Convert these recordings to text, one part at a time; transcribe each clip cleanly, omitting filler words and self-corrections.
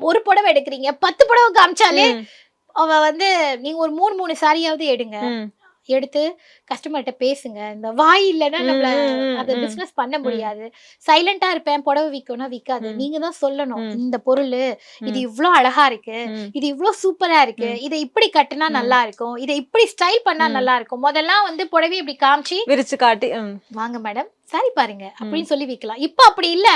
ஒரு புடவை எடுக்கிறீங்க 10 புடவை காமிச்சாலே அவ வந்து நீங்க ஒரு 3 சாரியாவது எடுங்க, எடுத்து கஸ்டமர்கிட்ட பேசுங்க. இந்த வாய் இல்லைன்னா நம்மள அதை பிசினஸ் பண்ண முடியாது. சைலண்டா இருப்பேன், புடவை விற்கணும்னா விற்காது. நீங்க தான் சொல்லணும், இந்த பொருள் இது இவ்ளோ அழகா இருக்கு, இது இவ்ளோ சூப்பரா இருக்கு, இதை இப்படி கட்டினா நல்லா இருக்கும், இதை இப்படி ஸ்டைல் பண்ணா நல்லா இருக்கும். முதல்லாம் வந்து புடவை இப்படி காமிச்சு விரிச்சு காட்டி வாங்க மேடம் சாரி பாருங்க அப்படின்னு சொல்லி விக்கலாம். இப்ப அப்படி இல்ல,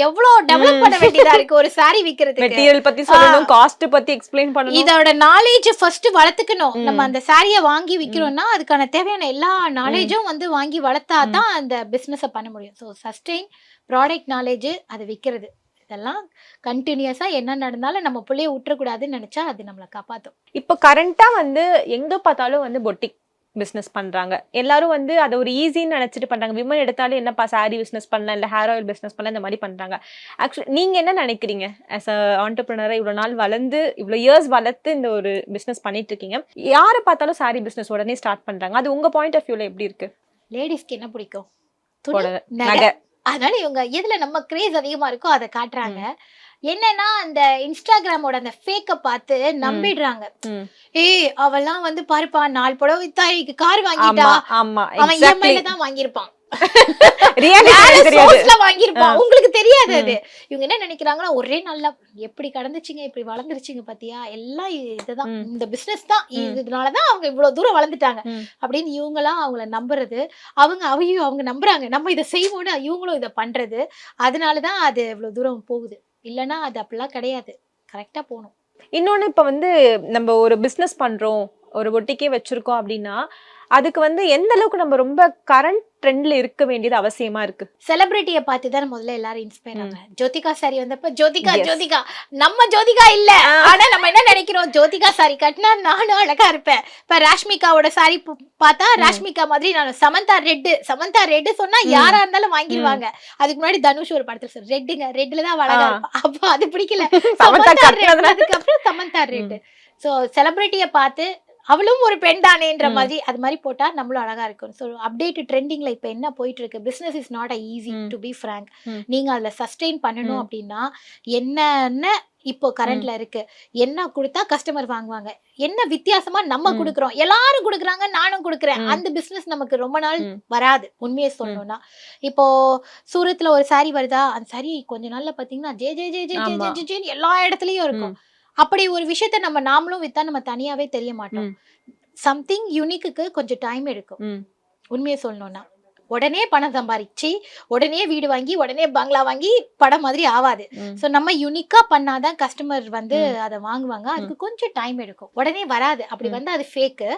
எவ்வளவு டெவலப் பண்ண வேண்டியதா இருக்கு ஒரு சாரி விக்கிறதுக்கு. மெட்டீரியல் பத்தி சொல்லணும், காஸ்ட் பத்தி எக்ஸ்பிளைன் பண்ணணும். இதோட நாலேஜ் ஃபர்ஸ்ட் வளர்த்துக்கணும். நம்ம அந்த சாரியை வாங்கி விக்கிறோம்னா அதுக்கான தேவையான எல்லா நாலேஜும் வந்து வாங்கி வளர்த்தாதான் அந்த பிசினஸை பண்ண முடியும். ஸோ சஸ்டெயின் ப்ராடக்ட் நாலேஜ், அதை விற்கிறது, இதெல்லாம் கண்டினியூஸா என்ன நடந்தாலும் நம்ம பிள்ளைய விட்டுறக்கூடாதுன்னு நினைச்சா அது நம்மளை காப்பாற்றும். இப்போ கரண்டா வந்து எங்க பார்த்தாலும் வந்து பொட்டிக் பிசினஸ் பண்றாங்க. எல்லாரும் வந்து அதை ஒரு ஈஸின்னு நினைச்சிட்டு பண்றாங்க. விமன் எடுத்தாலும் என்னப்பா சாரி பிசினஸ் பண்ணலாம், இல்ல ஹேர் ஆயில் பிசினஸ் பண்ணலாம், இந்த மாதிரி பண்றாங்க. ஆக்சுவலி நீங்க என்ன நினைக்கிறீங்க? ஆஸ் அ ஆண்டர்பிரினரா இவ்வளவு நாள் வளர்ந்து இவ்வளவு இயர்ஸ் வளர்த்து இந்த ஒரு பிசினஸ் பண்ணிட்டு இருக்கீங்க, யாரை பார்த்தாலும் சாரி பிசினஸ் உடனே ஸ்டார்ட் பண்றாங்க. அது உங்க பாயிண்ட் ஆஃப் வியூல எப்படி இருக்கு? லேடிஸ்க்கு என்ன பிடிக்கும்? நகை. அதனால இவங்க எதுல நம்ம கிரேஸ் அதிகமா இருக்கோ அதை காட்டுறாங்க. என்னன்னா அந்த இன்ஸ்டாகிராமோட அந்த ஃபேக்க பார்த்து நம்பிடுறாங்க. ஏய் அவெல்லாம் வந்து பாருப்பா 4 புடவை வித்தா கார் வாங்கிட்டா, அவன் இஎம்ஐல தான் வாங்கியிருப்பான், வாங்கிருப்பான். உங்களுக்கு தெரியாது அது. இவங்க என்ன நினைக்கிறாங்கன்னா ஒரே நல்லா எப்படி கடந்துச்சுங்க, இப்படி வளர்ந்துருச்சுங்க பாத்தியா, எல்லாம் இதுதான், இந்த பிசினஸ் தான், இதனாலதான் அவங்க இவ்வளவு தூரம் வளர்ந்துட்டாங்க அப்படின்னு இவங்கெல்லாம் அவங்கள நம்புறது. அவங்க நம்புறாங்க, நம்ம இதை செய்வோம்னு இவங்களும் இதை பண்றது. அதனாலதான் அது இவ்வளவு தூரம் போகுது. இல்லைன்னா அது அப்படிலாம் கிடையாது, கரெக்டா போகணும். இன்னொன்னு இப்ப வந்து நம்ம ஒரு பிசினஸ் பண்றோம், ஒரு பொட்டிக்கே வச்சிருக்கோம் அப்படின்னா அதுக்கு வந்து எந்த அளவுக்கு நம்ம ரொம்ப கரண்ட் ட்ரெண்ட்ல இருக்க வேண்டியது அவசியமா இருக்கு? செலிபிரிட்டியை பார்த்து தான் முதல்ல எல்லாரும் இன்ஸ்பயர் ஆவாங்க. ஜோதிகா சாரி வந்தப்ப ஜோதிகா நம்ம ஜோதிகா இல்ல, ஆனா நம்ம என்ன நினைக்கிறோம், ஜோதிகா சாரி கட்டினா நானும் அழகா இருப்பேன். இப்ப ராஷ்மிகாவோட சாரி பார்த்தா ராஷ்மிகா மாதிரி நான் சமந்தா ரெட் சொன்னா யாரா இருந்தாலும் வாங்கிடுவாங்க. அதுக்கு முன்னாடி தனுஷ் ஒரு படத்துல சார் ரெட்ல தான் அழகா இருப்பா, அப்ப அது பிடிக்கல, அதுக்கப்புறம் சமந்தா ரெட். சோ செலிபிரிட்டியை பார்த்து அவளும் ஒரு பெண் தானேன்ற மாதிரி அது மாதிரி போட்டா நம்மளும் அழகா இருக்கும். ஸோ அப்டேட் ட்ரெண்டிங்ல இப்ப என்ன போயிட்டு இருக்கு, business is not easy to be frank. நீங்க அதுல சஸ்டெயின் பண்ணணும் அப்படின்னா என்னென்ன இப்போ கரண்ட்ல இருக்கு, என்ன கொடுத்தா கஸ்டமர் வாங்குவாங்க, என்ன வித்தியாசமா நம்ம கொடுக்குறோம், எல்லாரும் கொடுக்குறாங்க நானும் கொடுக்குறேன், அந்த பிசினஸ் நமக்கு ரொம்ப நாள் வராது. உண்மையை சொல்லணும்னா இப்போ சூரத்துல ஒரு சாரி வருதா, அந்த சாரி கொஞ்ச நாள்ல பாத்தீங்கன்னா J J J J J J எல்லா இடத்துலயும் இருக்கும். அப்படி ஒரு விஷயத்த நாமளும் வித்தா நம்ம தனியாவே தெரிய மாட்டோம். சம்திங் யூனிக்கு கொஞ்சம் டைம் எடுக்கும். உண்மையை சொல்லணும்னா உடனே பணம் சம்பாதிச்சு உடனே வீடு வாங்கி உடனே பங்களா வாங்கி படம் மாதிரி ஆகாது. ஸோ நம்ம யூனிக்கா பண்ணாதான் கஸ்டமர் வந்து அதை வாங்குவாங்க. அதுக்கு கொஞ்சம் டைம் எடுக்கும், உடனே வராது. அப்படி வந்து அது ஃபேக்கு.